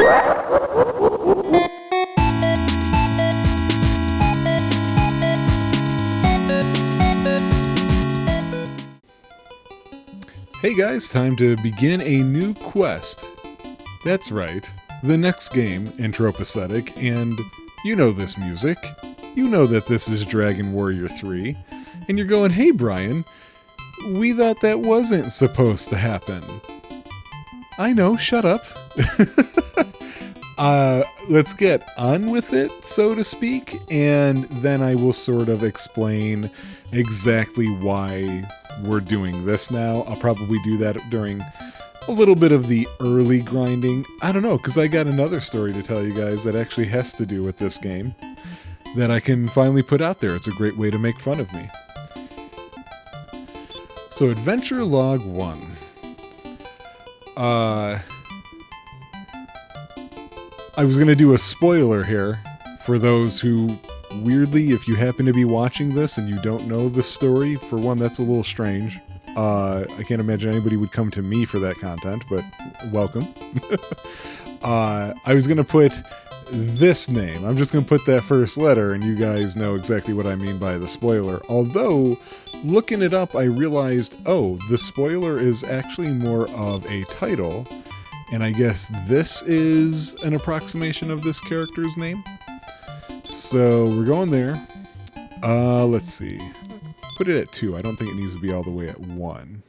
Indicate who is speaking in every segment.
Speaker 1: Hey guys, time to begin a new quest. That's right, the next game in Tropeacetic, and you know this music. You know that this is Dragon Warrior 3, and you're going, hey Brian, we thought that wasn't supposed to happen. I know, shut up. Let's get on with it, so to speak, and then I will sort of explain exactly why we're doing this now. I'll probably do that during a little bit of the early grinding. I don't know, because I got another story to tell you guys that actually has to do with this game that I can finally put out there. It's a great way to make fun of me. So, Adventure Log 1. I was going to do a spoiler here for those who, weirdly, if you happen to be watching this and you don't know the story, for one, that's a little strange. I can't imagine anybody would come to me for that content, but welcome. I was going to put this name. I'm just going to put that first letter, and you guys know exactly what I mean by the spoiler. Although, looking it up, I realized, oh, the spoiler is actually more of a title, and I guess this is an approximation of this character's name. So, we're going there. Let's see. Put it at 2. I don't think it needs to be all the way at 1.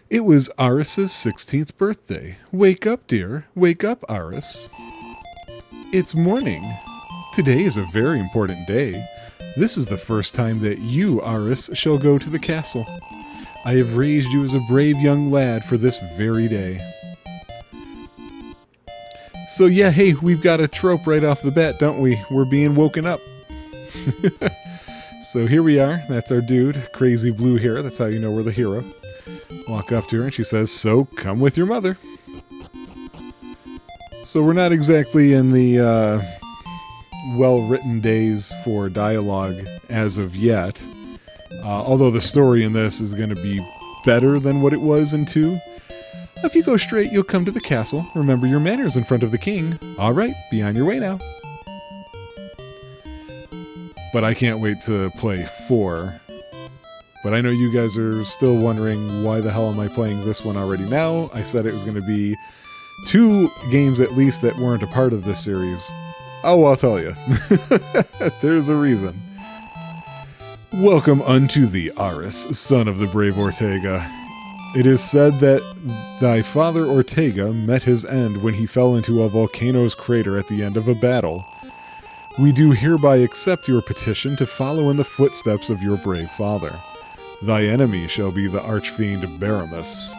Speaker 1: It was Aris's 16th birthday. Wake up, dear. Wake up, Aris. It's morning. Today is a very important day. This is the first time that you, Aris, shall go to the castle. I have raised you as a brave young lad for this very day. So yeah, hey, we've got a trope right off the bat, don't we? We're being woken up. So here we are. That's our dude. Crazy blue hair. That's how you know we're the hero. Walk up to her and she says, so come with your mother. So we're not exactly in the well-written days for dialogue as of yet. Although the story in this is going to be better than what it was in 2. If you go straight, you'll come to the castle. Remember your manners in front of the king. All right, be on your way now. But I can't wait to play 4. But I know you guys are still wondering, why the hell am I playing this one already now? I said it was going to be 2 games at least that weren't a part of this series. Oh, I'll tell you. There's a reason. Welcome unto thee, Aris, son of the brave Ortega. It is said that thy father Ortega met his end when he fell into a volcano's crater at the end of a battle. We do hereby accept your petition to follow in the footsteps of your brave father. Thy enemy shall be the archfiend Baramus.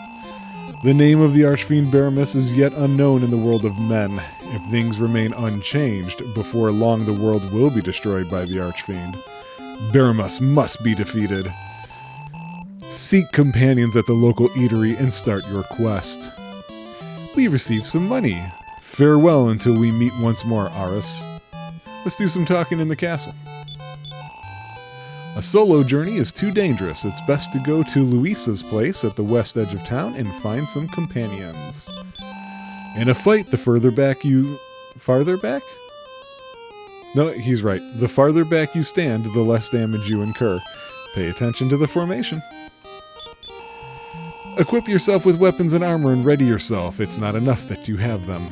Speaker 1: The name of the archfiend Baramus is yet unknown in the world of men. If things remain unchanged, before long the world will be destroyed by the archfiend. Baramus must be defeated. Seek companions at the local eatery and start your quest. We received some money. Farewell until we meet once more, Aris. Let's do some talking in the castle. A solo journey is too dangerous. It's best to go to Luisa's place at the west edge of town and find some companions. In a fight, the further back you... Farther back? No, he's right. The farther back you stand, the less damage you incur. Pay attention to the formation. Equip yourself with weapons and armor and ready yourself. It's not enough that you have them.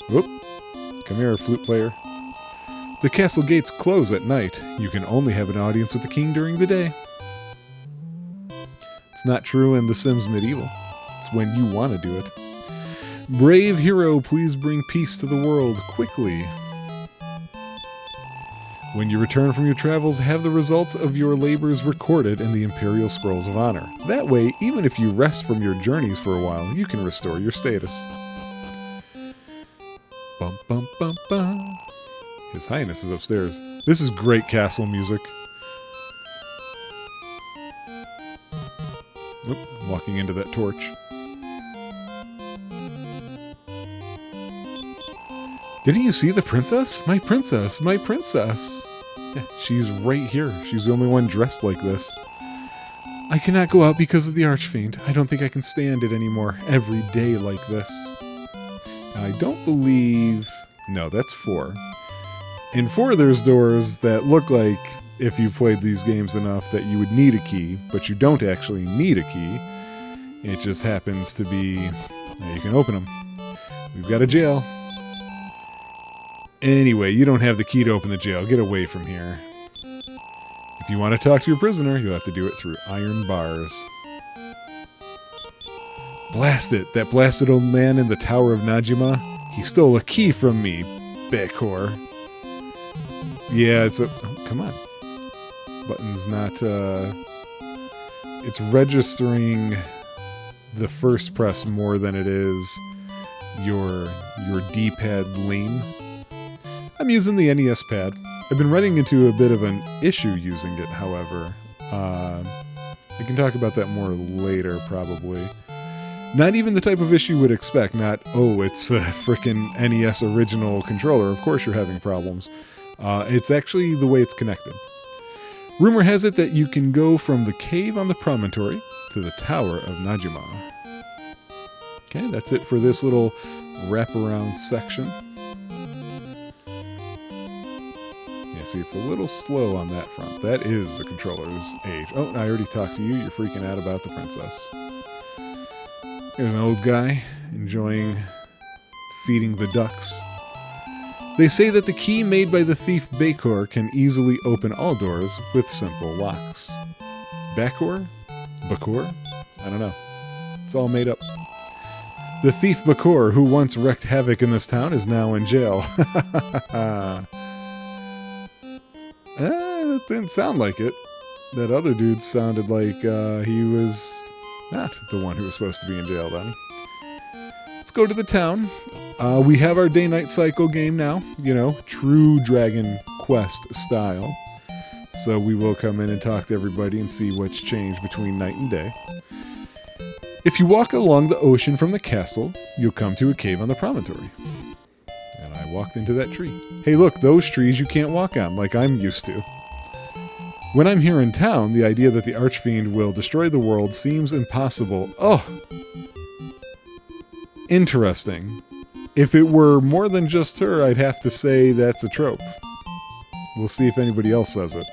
Speaker 1: Whoop. Come here, flute player. The castle gates close at night. You can only have an audience with the king during the day. It's not true in The Sims Medieval. It's when you want to do it. Brave hero, please bring peace to the world quickly. When you return from your travels, have the results of your labors recorded in the Imperial Scrolls of Honor. That way, even if you rest from your journeys for a while, you can restore your status. Bum bum bum bum. His Highness is upstairs. This is great castle music. Oop, walking into that torch. Didn't you see the princess? My princess! My princess! Yeah, she's right here. She's the only one dressed like this. I I cannot go out because of the Archfiend. I don't think I can stand it anymore every day like this. I don't believe... No, that's 4. In 4, there's doors that look like, if you've played these games enough, that you would need a key, but you don't actually need a key. It just happens to be... you can open them. We've got a jail. Anyway, you don't have the key to open the jail. Get away from here. If you want to talk to your prisoner, you'll have to do it through iron bars. Blast it! That blasted old man in the Tower of Najima. He stole a key from me, Bekor. Yeah, it's a... Oh, come on. Button's not... It's registering the first press more than it is your D-pad lean. I'm using the NES pad. I've been running into a bit of an issue using it, however. I can talk about that more later, probably. Not even the type of issue you would expect. Not, oh, it's a frickin' NES original controller. Of course you're having problems. It's actually the way it's connected. Rumor has it that you can go from the cave on the promontory to the Tower of Najima. Okay, that's it for this little wraparound section. See, it's a little slow on that front. That is the controller's age. Oh, I already talked to you. You're freaking out about the princess. Here's an old guy enjoying feeding the ducks. They say that the key made by the thief Bekor can easily open all doors with simple locks. Bakor? Bakor? I don't know. It's all made up. The thief Bekor, who once wreaked havoc in this town, is now in jail. It didn't sound like it. That other dude sounded like he was not the one who was supposed to be in jail then. Let's go to the town. We have our day-night cycle game now. You know, true Dragon Quest style. So we will come in and talk to everybody and see what's changed between night and day. If you walk along the ocean from the castle, you'll come to a cave on the promontory. And I walked into that tree. Hey look, those trees you can't walk on like I'm used to. When I'm here in town, the idea that the Archfiend will destroy the world seems impossible. Oh! Interesting. If it were more than just her, I'd have to say that's a trope. We'll see if anybody else says it.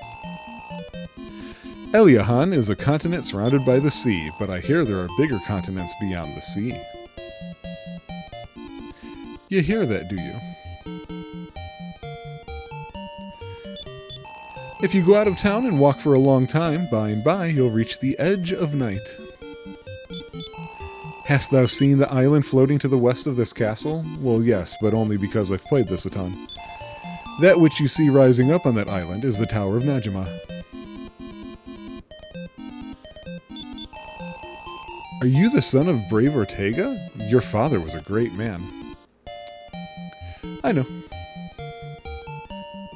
Speaker 1: Eliahan is a continent surrounded by the sea, but I hear there are bigger continents beyond the sea. You hear that, do you? If you go out of town and walk for a long time, by and by you'll reach the edge of night. Hast thou seen the island floating to the west of this castle? Well, yes, but only because I've played this a ton. That which you see rising up on that island is the Tower of Najima. Are you the son of Brave Ortega? Your father was a great man. I know.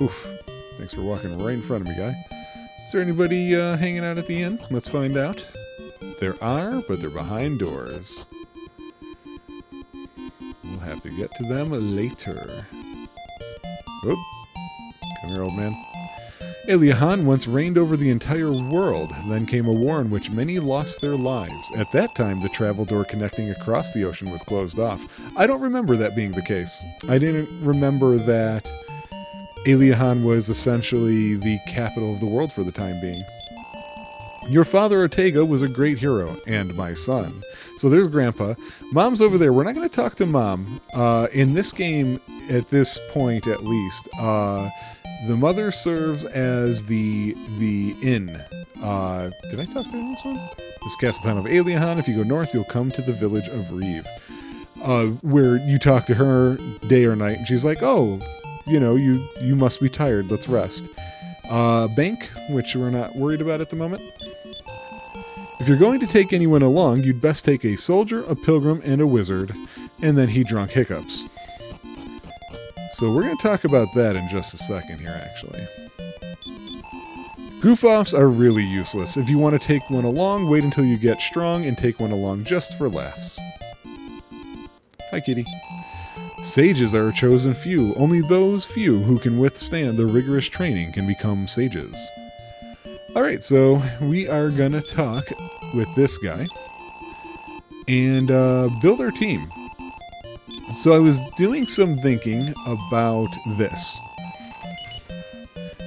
Speaker 1: Oof. Thanks for walking right in front of me, guy. Is there anybody hanging out at the inn? Let's find out. There are, but they're behind doors. We'll have to get to them later. Whoop. Come here, old man. Eliahan once reigned over the entire world. Then came a war in which many lost their lives. At that time, the travel door connecting across the ocean was closed off. I don't remember that being the case. I didn't remember that Eliahan was essentially the capital of the world for the time being. Your father Ortega was a great hero, and my son. So there's Grandpa. Mom's over there. We're not going to talk to Mom. In this game, at this point at least, the mother serves as the inn. Did I talk to her in this one? This castle town of Eliahan. If you go north, you'll come to the village of Reeve. Where you talk to her day or night, and she's like, oh, you know, you must be tired. Let's rest. Bank, which we're not worried about at the moment. If you're going to take anyone along, you'd best take a soldier, a pilgrim, and a wizard, and then he drunk hiccups. So we're going to talk about that in just a second here, actually. Goof-offs are really useless. If you want to take one along, wait until you get strong and take one along just for laughs. Hi, kitty. Sages are a chosen few. Only those few who can withstand the rigorous training can become sages. All right, so we are going to talk with this guy and build our team. So I was doing some thinking about this.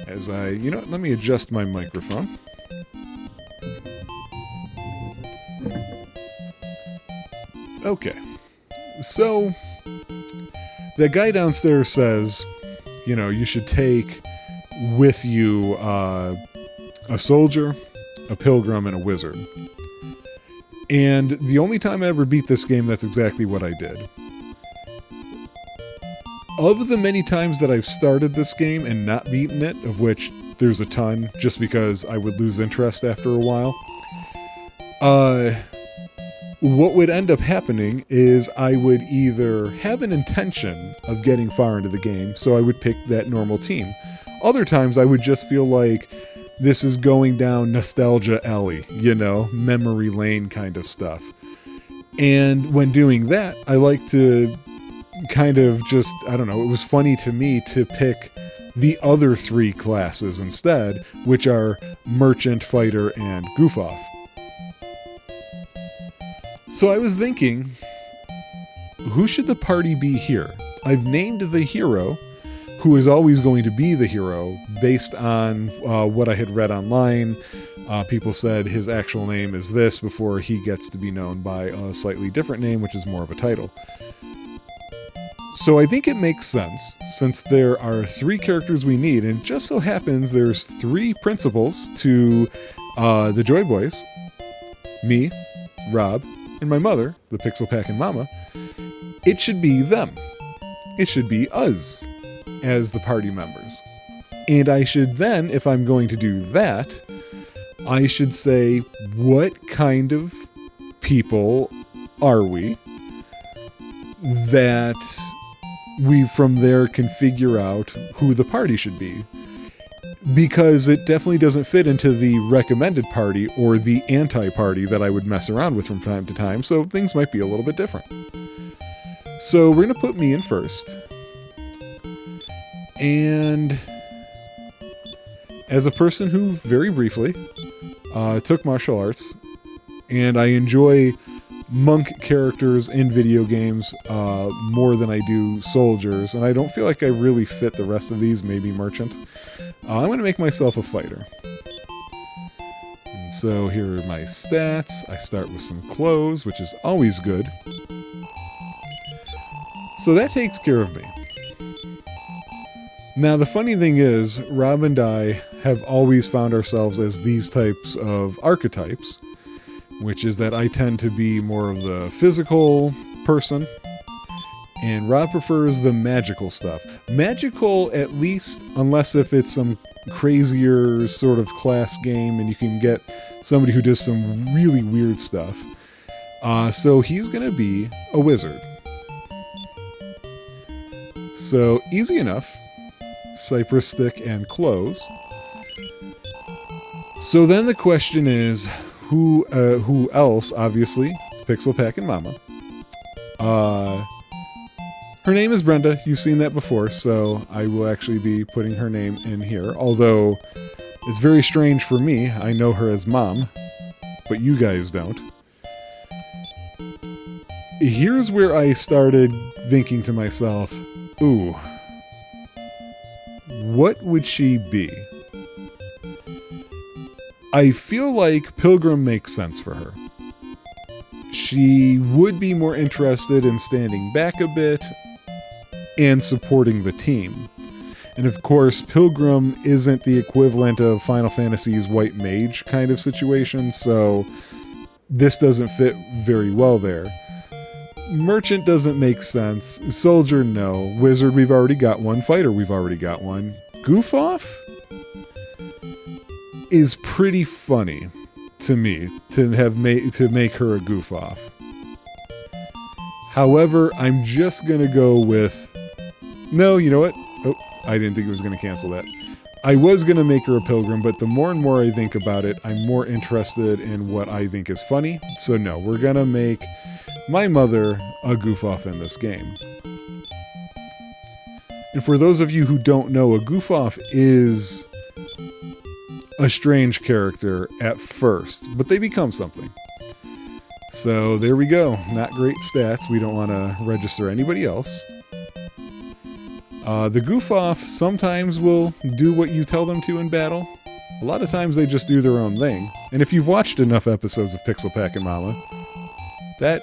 Speaker 1: As let me adjust my microphone. Okay. So, the guy downstairs says, you should take with you a soldier, a pilgrim, and a wizard. And the only time I ever beat this game, that's exactly what I did. Of the many times that I've started this game and not beaten it, of which there's a ton, just because I would lose interest after a while, what would end up happening is I would either have an intention of getting far into the game, so I would pick that normal team. Other times I would just feel like this is going down nostalgia alley, memory lane kind of stuff. And when doing that, I like to kind of just, it was funny to me to pick the other three classes instead, which are merchant, fighter, and goof off. So I was thinking, who should the party be here? I've named the hero, who is always going to be the hero, based on what I had read online. People said his actual name is this before he gets to be known by a slightly different name, which is more of a title. So I think it makes sense, since there are three characters we need, and it just so happens there's three principals to the Joy Boys, me, Rob, and my mother, the Pixel Packin' Mama. It should be them. It should be us as the party members. And I should then, if I'm going to do that, I should say, what kind of people are we? That we from there can figure out who the party should be. Because it definitely doesn't fit into the recommended party or the anti-party that I would mess around with from time to time, so things might be a little bit different. So we're going to put me in first. And as a person who very briefly took martial arts, and I enjoy monk characters in video games more than I do soldiers, and I don't feel like I really fit the rest of these, maybe merchant. I'm going to make myself a fighter. And so here are my stats. I start with some clothes, which is always good. So that takes care of me. Now the funny thing is, Rob and I have always found ourselves as these types of archetypes, which is that I tend to be more of the physical person, and Rob prefers the magical stuff. Magical, at least, unless if it's some crazier sort of class game and you can get somebody who does some really weird stuff. So he's going to be a wizard. So easy enough. Cypress stick and clothes. So then the question is, who else? Obviously, Pixel Packin' Mama. Her name is Brenda. You've seen that before, so I will actually be putting her name in here. Although, it's very strange for me. I know her as Mom, but you guys don't. Here's where I started thinking to myself, ooh, what would she be? I feel like Pilgrim makes sense for her. She would be more interested in standing back a bit and supporting the team. And of course, Pilgrim isn't the equivalent of Final Fantasy's White Mage kind of situation, so this doesn't fit very well there. Merchant doesn't make sense. Soldier, no. Wizard, we've already got one. Fighter, we've already got one. Goof Off is pretty funny to me to make her a goof off. However, I'm just gonna go with no. You know what? Oh, I didn't think it was gonna cancel that. I was gonna make her a pilgrim, but the more and more I think about it, I'm more interested in what I think is funny. So no, we're gonna make my mother a goof off in this game. And for those of you who don't know, a goof off is a strange character at first, but they become something. So there we go. Not great stats. We don't want to register anybody else. The goof off sometimes will do what you tell them to in battle. A lot of times they just do their own thing. And if you've watched enough episodes of Pixel Pack and Mama, that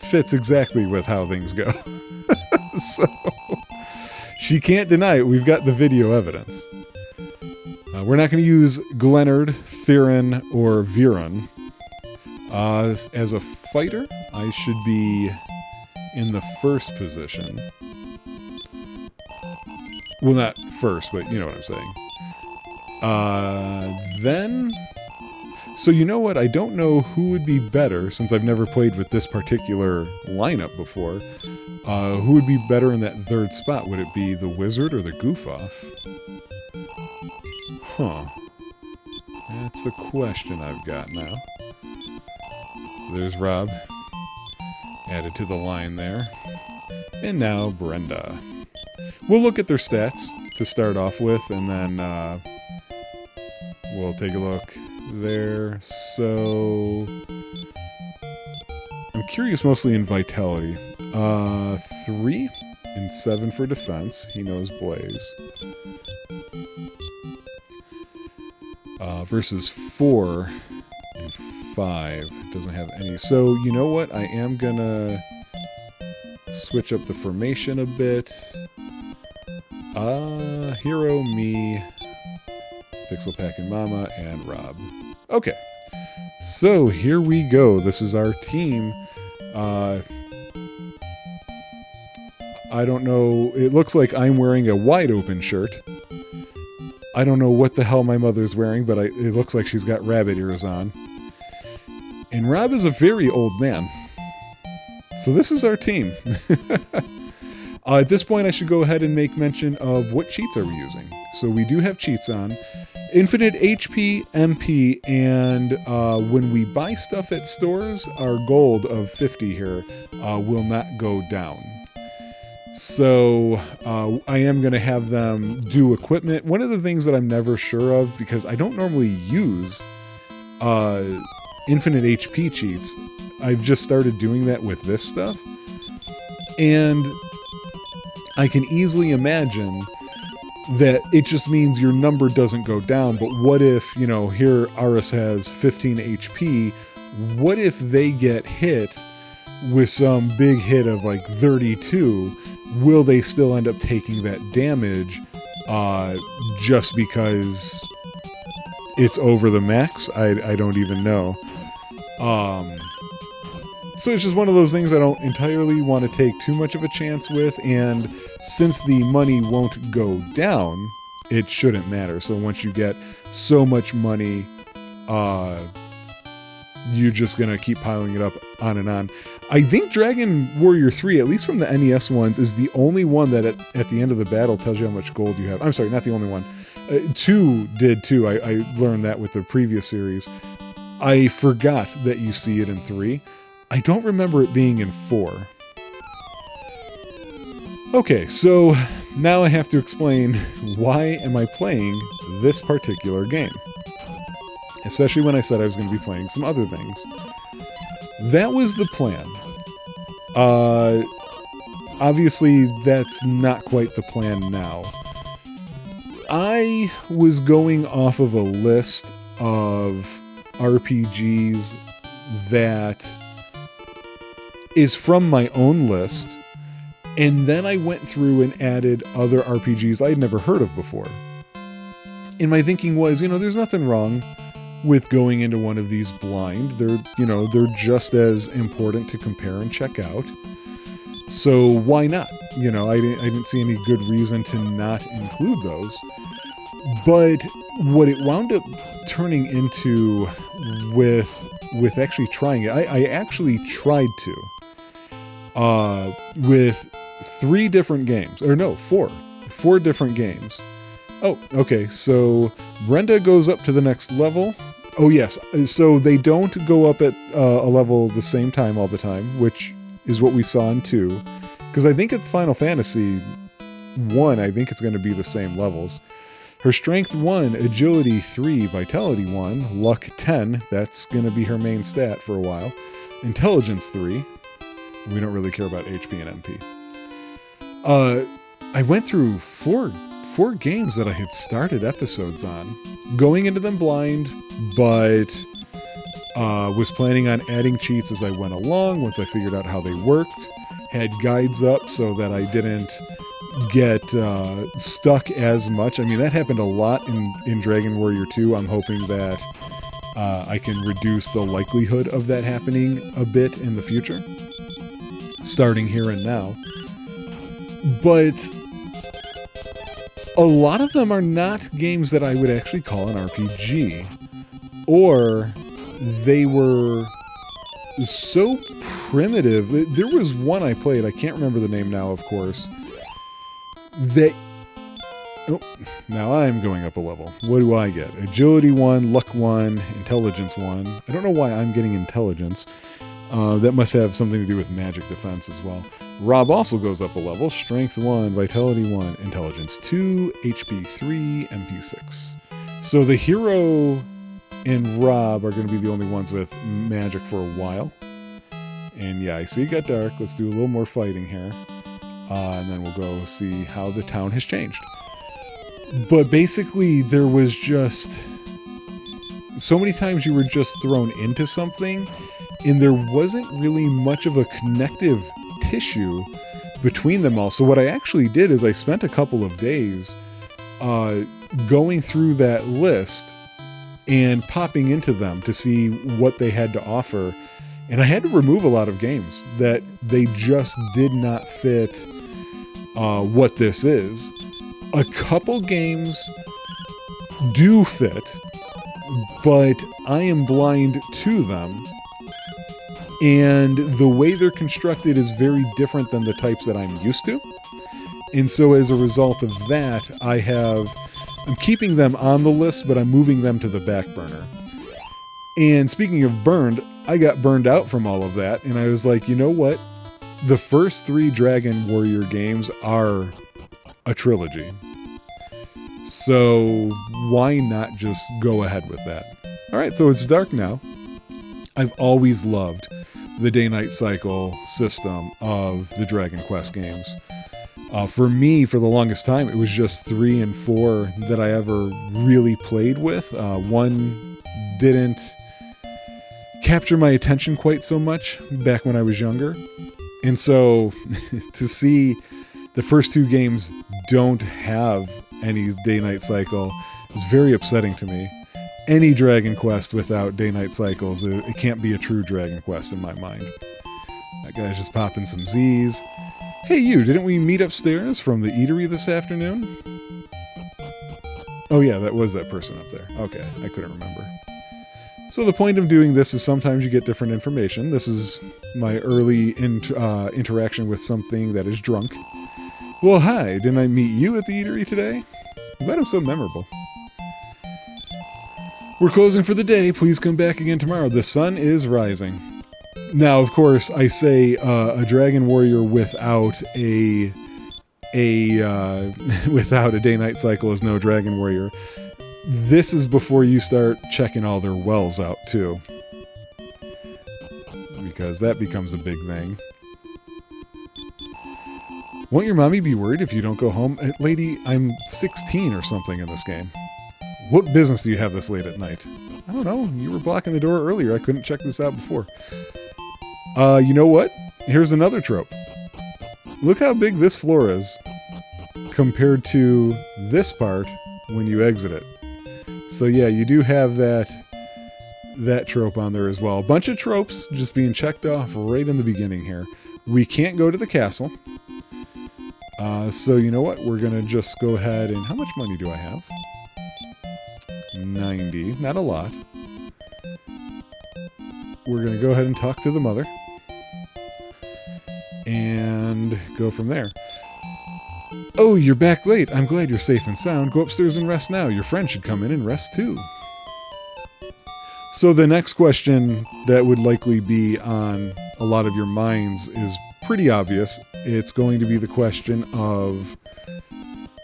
Speaker 1: fits exactly with how things go. So, she can't deny it. We've got the video evidence. We're not going to use Glennard, Theron, or Viren. As a fighter, I should be in the first position. Well, not first, but you know what I'm saying. Then... So you know what? I don't know who would be better, since I've never played with this particular lineup before. Who would be better in that third spot? Would it be the wizard or the goof-off? Huh. That's the question I've got now. So there's Rob. Added to the line there. And now Brenda. We'll look at their stats to start off with, and then we'll take a look there. So I'm curious mostly in vitality. 3 and 7 for defense. He knows Blaze. Versus 4 and 5. Doesn't have any. So you know what? I am gonna switch up the formation a bit. Hero, me, Pixel Pack and Mama, and Rob. Okay, so here we go. This is our team. I don't know. It looks like I'm wearing a wide open shirt. I don't know what the hell my mother's wearing, but it looks like she's got rabbit ears on. And Rob is a very old man. So this is our team. At this point, I should go ahead and make mention of what cheats are we using. So we do have cheats on. Infinite HP, MP, and when we buy stuff at stores, our gold of 50 here will not go down. So I am going to have them do equipment. One of the things that I'm never sure of, because I don't normally use infinite HP cheats, I've just started doing that with this stuff. And I can easily imagine that it just means your number doesn't go down. But what if, you know, here Aris has 15 HP. What if they get hit with some big hit of like 32? Will they still end up taking that damage just because it's over the max? I don't even know. So it's just one of those things I don't entirely want to take too much of a chance with, and since the money won't go down, it shouldn't matter. So once you get so much money, you're just going to keep piling it up on and on. I think Dragon Warrior 3, at least from the NES ones, is the only one that at the end of the battle tells you how much gold you have. I'm sorry, not the only one. 2 did too. I learned that with the previous series. I forgot that you see it in 3. I don't remember it being in 4. Okay, so now I have to explain why am I playing this particular game. Especially when I said I was going to be playing some other things. That was the plan. Obviously, that's not quite the plan now. I was going off of a list of RPGs that is from my own list, and then I went through and added other RPGs I'd never heard of before. And my thinking was, there's nothing wrong with going into one of these blind. They're just as important to compare and check out. So why not? I didn't see any good reason to not include those. But what it wound up turning into with actually trying it, I actually tried to. With 3 different games. Or no, 4. 4 different games. Oh, okay, so Brenda goes up to the next level. Oh, yes, so they don't go up at a level the same time all the time, which is what we saw in 2. Because I think at Final Fantasy 1, I think it's going to be the same levels. Her strength 1, agility 3, vitality 1, luck 10. That's going to be her main stat for a while. Intelligence 3. We don't really care about HP and MP. I went through four games that I had started episodes on, going into them blind, but was planning on adding cheats as I went along once I figured out how they worked. Had guides up so that I didn't get stuck as much. I mean, that happened a lot in Dragon Warrior 2. I'm hoping that I can reduce the likelihood of that happening a bit in the future, starting here and now. But a lot of them are not games that I would actually call an RPG, or they were so primitive. There was one I played, I can't remember the name now, of course, that... Oh, now I'm going up a level. What do I get? Agility 1, luck 1, intelligence 1. I don't know why I'm getting intelligence. That must have something to do with magic defense as well. Rob also goes up a level. Strength 1, vitality 1, intelligence 2, HP 3, MP 6. So the hero and Rob are going to be the only ones with magic for a while. And yeah, I see it got dark. Let's do a little more fighting here. And then we'll go see how the town has changed. But basically, there was just... so many times you were just thrown into something, and there wasn't really much of a connective tissue between them all. So what I actually did is I spent a couple of days going through that list and popping into them to see what they had to offer. And I had to remove a lot of games that they just did not fit what this is. A couple games do fit, but I am blind to them. And the way they're constructed is very different than the types that I'm used to. And so as a result of that, I'm keeping them on the list, but I'm moving them to the back burner. And speaking of burned, I got burned out from all of that. And I was like, you know what? The first 3 Dragon Warrior games are a trilogy. So why not just go ahead with that? All right, so it's dark now. I've always loved the day-night cycle system of the Dragon Quest games. For me, for the longest time, it was just 3 and 4 that I ever really played with. 1 didn't capture my attention quite so much back when I was younger. And so to see the first 2 games don't have any day-night cycle is very upsetting to me. Any Dragon Quest without day-night cycles, it can't be a true Dragon Quest in my mind. That guy's just popping some Z's. Hey you, didn't we meet upstairs from the eatery this afternoon? Oh yeah, that was that person up there. Okay, I couldn't remember. So the point of doing this is sometimes you get different information. This is my early interaction with something that is drunk. Well, hi, didn't I meet you at the eatery today? I'm glad I'm so memorable. We're closing for the day. Please come back again tomorrow. The sun is rising. Now, of course, I say a Dragon Warrior without a without a day-night cycle is no Dragon Warrior. This is before you start checking all their wells out, too. Because that becomes a big thing. Won't your mommy be worried if you don't go home? Lady, I'm 16 or something in this game. What business do you have this late at night? I don't know. You were blocking the door earlier. I couldn't check this out before. You know what? Here's another trope. Look how big this floor is compared to this part when you exit it. So yeah, you do have that trope on there as well. A bunch of tropes just being checked off right in the beginning here. We can't go to the castle. So you know what? We're going to just go ahead and... How much money do I have? 90. Not a lot. We're going to go ahead and talk to the mother. And go from there. Oh, you're back late. I'm glad you're safe and sound. Go upstairs and rest now. Your friend should come in and rest too. So the next question that would likely be on a lot of your minds is pretty obvious. It's going to be the question of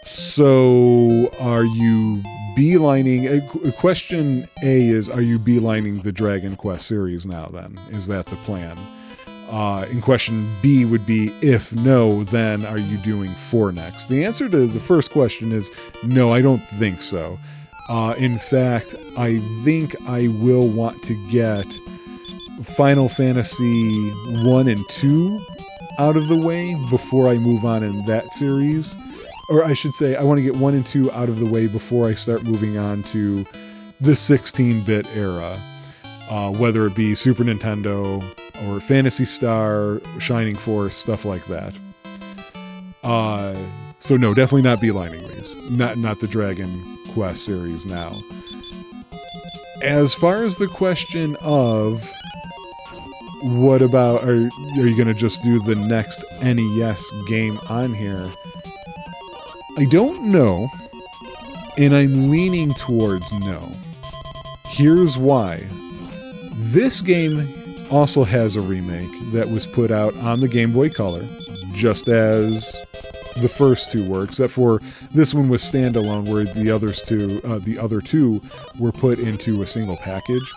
Speaker 1: So are you beelining... Question A is, are you beelining the Dragon Quest series now then? Is that the plan? And question B would be, if no, then are you doing 4 next? The answer to the first question is no, I don't think so. In fact, I think I will want to get Final Fantasy 1 and 2 out of the way before I move on in that series. Or I should say, I want to get 1 and 2 out of the way before I start moving on to the 16-bit era. Whether it be Super Nintendo or Phantasy Star, Shining Force, stuff like that. So no, definitely not beelining these. Not the Dragon Quest series now. As far as the question of what about, are you going to just do the next NES game on here? I don't know, and I'm leaning towards no. Here's why. This game also has a remake that was put out on the Game Boy Color, just as the first 2 were, except for this one was standalone, where the other two were put into a single package.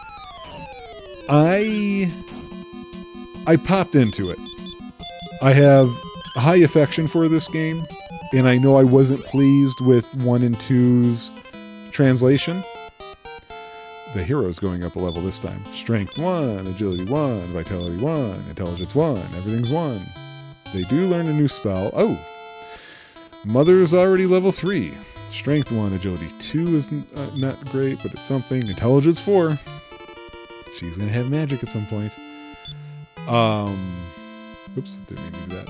Speaker 1: I popped into it. I have a high affection for this game, and I know I wasn't pleased with 1 and 2's translation. The hero's going up a level this time. Strength 1, agility 1, vitality 1, intelligence 1, everything's 1. They do learn a new spell. Oh! Mother's already level 3. Strength 1, agility 2 is not great, but it's something. Intelligence 4. She's gonna have magic at some point. Oops, didn't mean to do that.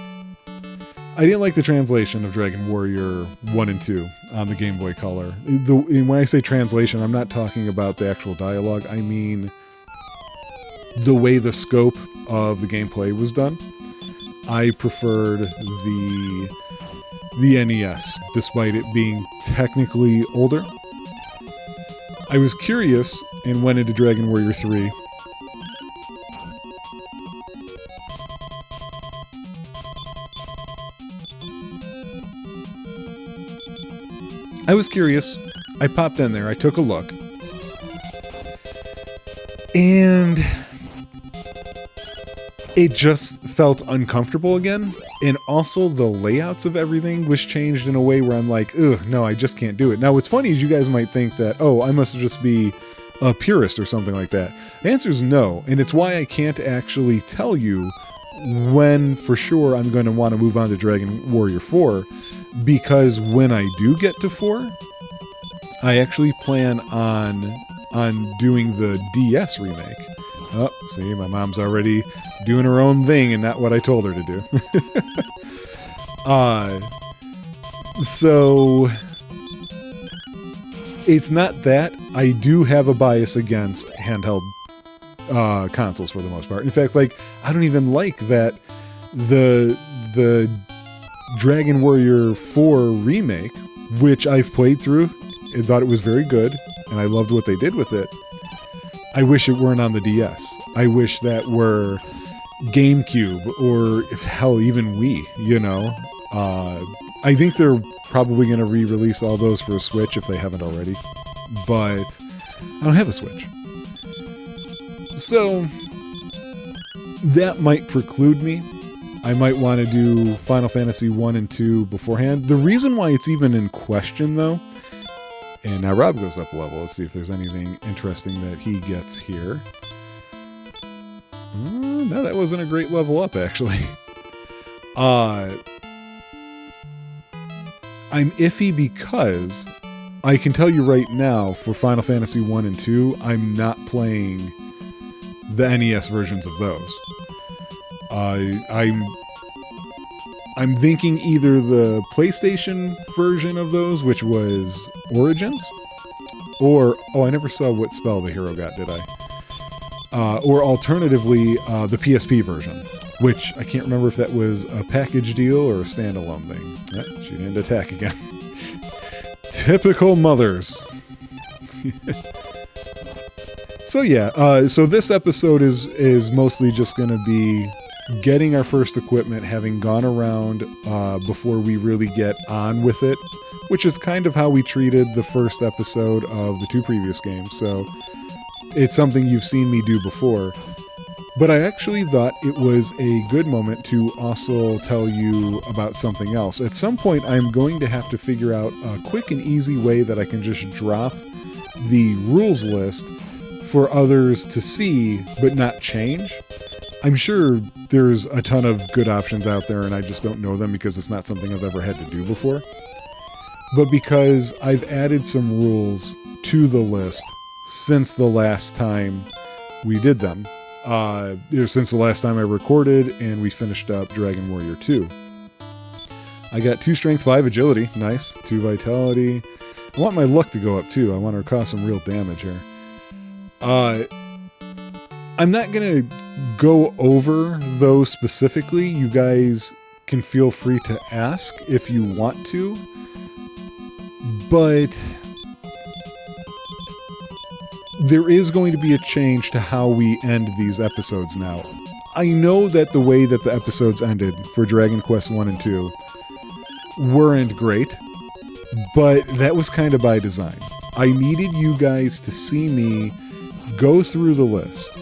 Speaker 1: I didn't like the translation of Dragon Warrior 1 and 2 on the Game Boy Color. When I say translation, I'm not talking about the actual dialogue. I mean the way the scope of the gameplay was done. I preferred the NES, despite it being technically older. I was curious and went into Dragon Warrior 3. I was curious. I popped in there. I took a look. And it just felt uncomfortable again. And also the layouts of everything was changed in a way where I'm like, ugh, no, I just can't do it. Now, what's funny is you guys might think that, oh, I must just be a purist or something like that. The answer is no. And it's why I can't actually tell you when for sure I'm going to want to move on to Dragon Warrior 4. Because when I do get to 4, I actually plan on doing the DS remake. Oh, see, my mom's already doing her own thing and not what I told her to do. So it's not that. I do have a bias against handheld consoles for the most part. In fact, like, I don't even like that the Dragon Warrior 4 remake, which I've played through and thought it was very good, and I loved what they did with it. I wish it weren't on the DS. I wish that were GameCube, or if hell, even Wii, you know. I think they're probably going to re-release all those for a Switch if they haven't already, but I don't have a Switch. So that might preclude me. I might want to do Final Fantasy 1 and 2 beforehand. The reason why it's even in question, though, and now Rob goes up a level. Let's see if there's anything interesting that he gets here. No, that wasn't a great level up, actually. I'm iffy because I can tell you right now, for Final Fantasy 1 and 2, I'm not playing the NES versions of those. I'm thinking either the PlayStation version of those, which was Origins, or, oh, I never saw what spell the hero got, did I? Or alternatively, the PSP version, which I can't remember if that was a package deal or a standalone thing. She didn't attack again. Typical mothers. So yeah, so this episode is mostly just going to be getting our first equipment, having gone around before we really get on with it which is kind of how we treated the first episode of the 2 previous games. So it's something you've seen me do before. But I actually thought it was a good moment to also tell you about something else. At some point, I'm going to have to figure out a quick and easy way that I can just drop the rules list for others to see, but not change. I'm sure there's a ton of good options out there, and I just don't know them because it's not something I've ever had to do before. But because I've added some rules to the list since the last time we did them, since the last time I recorded and we finished up Dragon Warrior 2. I got 2 strength, 5 agility, nice, 2 vitality. I want my luck to go up too. I want to cause some real damage here. I'm not gonna go over those specifically. You guys can feel free to ask if you want to, but there is going to be a change to how we end these episodes now. I know that the way that the episodes ended for Dragon Quest 1 and 2 weren't great, but that was kind of by design. I needed you guys to see me go through the list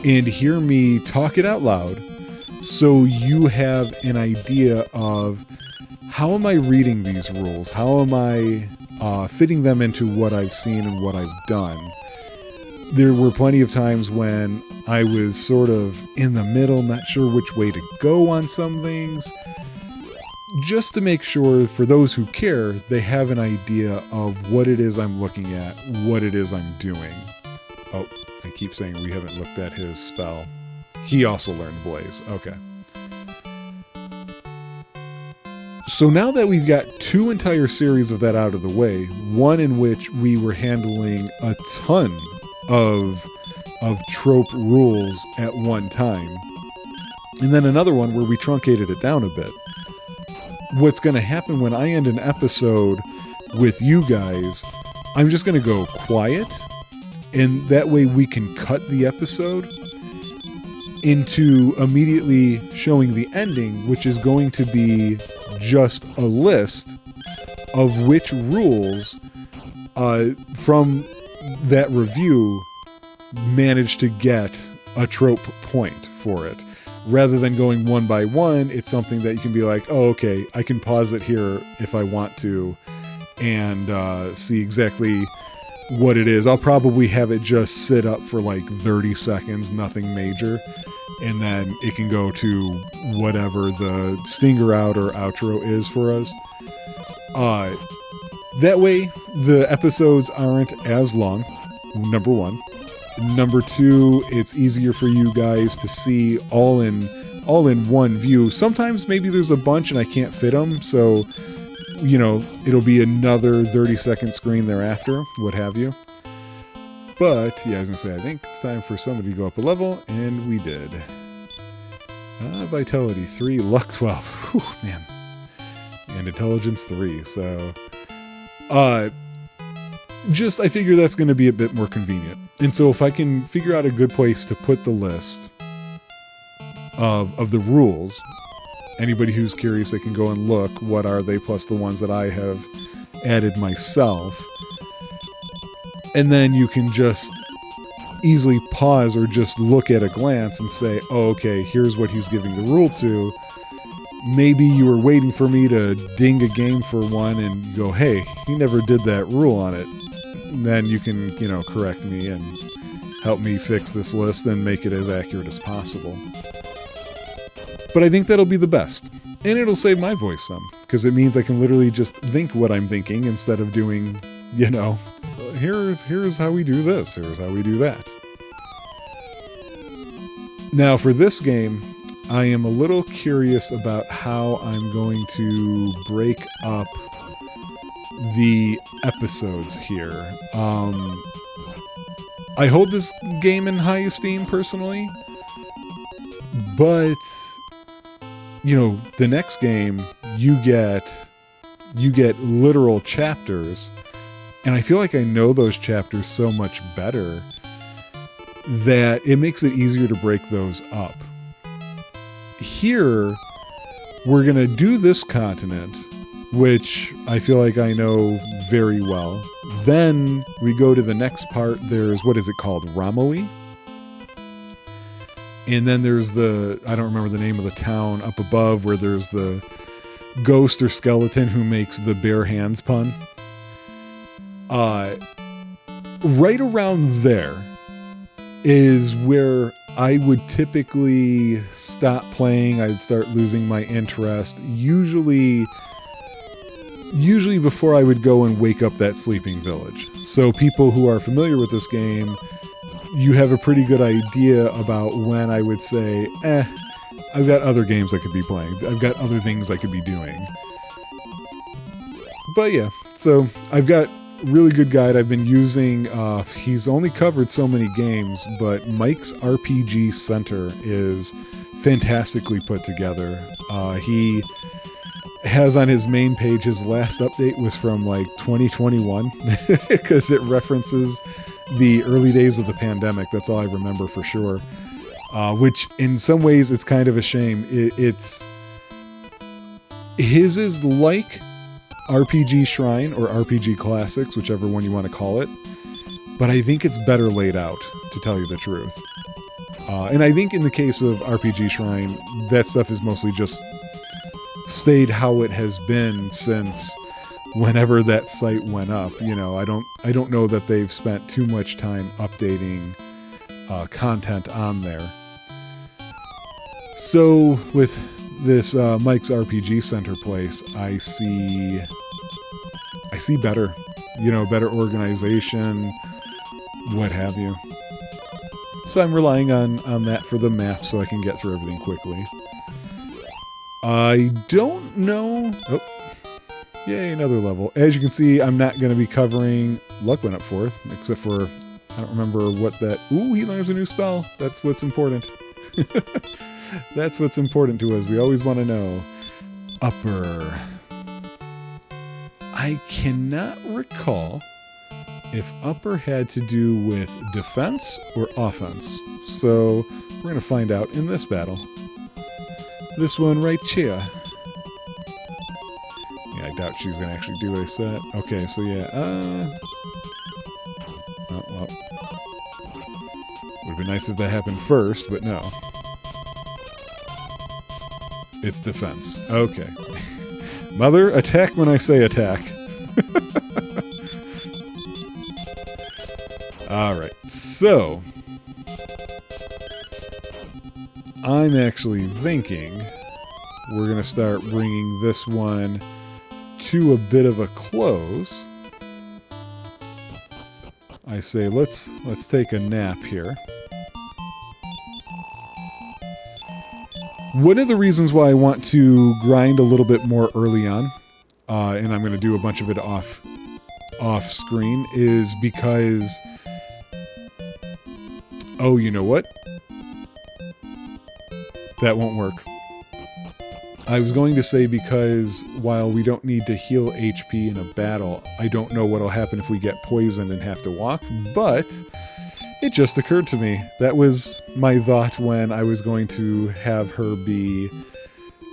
Speaker 1: and hear me talk it out loud so you have an idea of how am I reading these rules? How am I fitting them into what I've seen and what I've done? There were plenty of times when I was sort of in the middle, not sure which way to go on some things. Just to make sure, for those who care, they have an idea of what it is I'm looking at, what it is I'm doing. Oh, I keep saying we haven't looked at his spell. He also learned Blaze. Okay. So now that we've got 2 entire series of that out of the way, one in which we were handling a ton of trope rules at one time, and then another one where we truncated it down a bit. What's going to happen when I end an episode with you guys, I'm just going to go quiet, and that way we can cut the episode into immediately showing the ending, which is going to be just a list of which rules from that review managed to get a trope point for it. Rather than going one by one, it's something that you can be like, oh, okay, I can pause it here if I want to and see exactly what it is. I'll probably have it just sit up for like 30 seconds, nothing major, and then it can go to whatever the stinger out or outro is for us. That way, the episodes aren't as long, number one. Number 2, it's easier for you guys to see all in one view. Sometimes maybe there's a bunch and I can't fit them, so it'll be another 30-second screen thereafter, what have you. But yeah, I was gonna say, I think it's time for somebody to go up a level, and we did. Vitality 3, luck 12. Whew, man, and intelligence 3. So, I figure that's going to be a bit more convenient. And so if I can figure out a good place to put the list of the rules, anybody who's curious, they can go and look, what are they, plus the ones that I have added myself. And then you can just easily pause or just look at a glance and say, oh, okay, here's what he's giving the rule to. Maybe you were waiting for me to ding a game for one and you go, hey, he never did that rule on it. And then you can, correct me and help me fix this list and make it as accurate as possible. But I think that'll be the best. And it'll save my voice some, because it means I can literally just think what I'm thinking instead of doing, here's how we do this, here's how we do that. Now for this game, I am a little curious about how I'm going to break up the episodes here. I hold this game in high esteem personally, but the next game you get literal chapters, and I feel like I know those chapters so much better that it makes it easier to break those up. Here, we're gonna do this continent, which I feel like I know very well. Then we go to the next part. There's, what is it called? Romilly. And then there's I don't remember the name of the town up above, where there's the ghost or skeleton who makes the bare hands pun. Right around there is where I would typically stop playing. I'd start losing my interest. Usually before I would go and wake up that sleeping village. So people who are familiar with this game, you have a pretty good idea about when I would say, I've got other games I could be playing. I've got other things I could be doing. But yeah, so I've got a really good guide I've been using. He's only covered so many games, but Mike's RPG Center is fantastically put together. He has on his main page, his last update was from like 2021 because it references the early days of the pandemic. That's all I remember for sure. Which in some ways it's kind of a shame. His is like RPG Shrine or RPG Classics, whichever one you want to call it. But I think it's better laid out, to tell you the truth. And I think in the case of RPG Shrine, that stuff is mostly just stayed how it has been since whenever that site went up. You know, I don't know that they've spent too much time updating content on there. So with this Mike's RPG Center place, I see better, better organization, what have you. So I'm relying on that for the map so I can get through everything quickly. I don't know. Oh, yay, another level. As you can see, I'm not going to be covering... Luck went up 4, except for... I don't remember what that... Ooh, he learns a new spell. That's what's important. That's what's important to us. We always want to know. Upper. I cannot recall if upper had to do with defense or offense. So we're going to find out in this battle. This one right here. Yeah, I doubt she's going to actually do what I said. Okay, so yeah. Oh, well. Would have been nice if that happened first, but no. It's defense. Okay. Mother, attack when I say attack. Alright, so... I'm actually thinking we're going to start bringing this one to a bit of a close. I say let's take a nap here. One of the reasons why I want to grind a little bit more early on, and I'm going to do a bunch of it off screen, is because... Oh, you know what? That won't work. I was going to say because while we don't need to heal HP in a battle, I don't know what'll happen if we get poisoned and have to walk, but it just occurred to me. That was my thought when I was going to have her be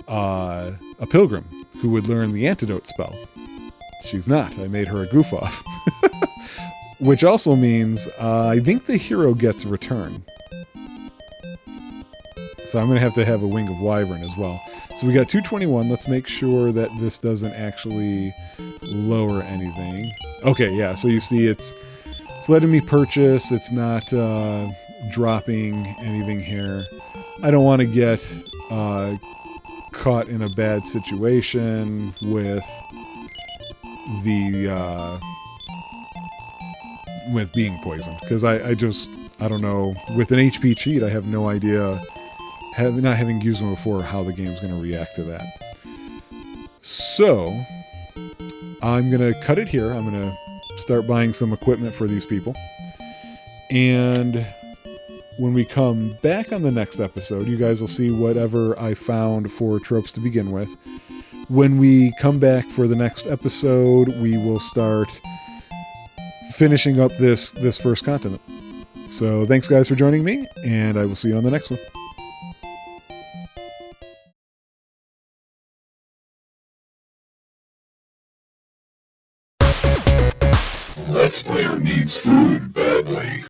Speaker 1: a pilgrim who would learn the antidote spell. She's not. I made her a goof-off. Which also means I think the hero gets a return. So I'm going to have a Wing of Wyvern as well. So we got 221. Let's make sure that this doesn't actually lower anything. Okay, yeah, so you see it's letting me purchase. It's not dropping anything here. I don't want to get caught in a bad situation with with being poisoned. Because I don't know. With an HP cheat, I have no idea... not having used one before, how the game's going to react to that. So, I'm going to cut it here. I'm going to start buying some equipment for these people. And when we come back on the next episode, you guys will see whatever I found for tropes to begin with. When we come back for the next episode, we will start finishing up this first continent. So, thanks guys for joining me, and I will see you on the next one.
Speaker 2: needs food badly.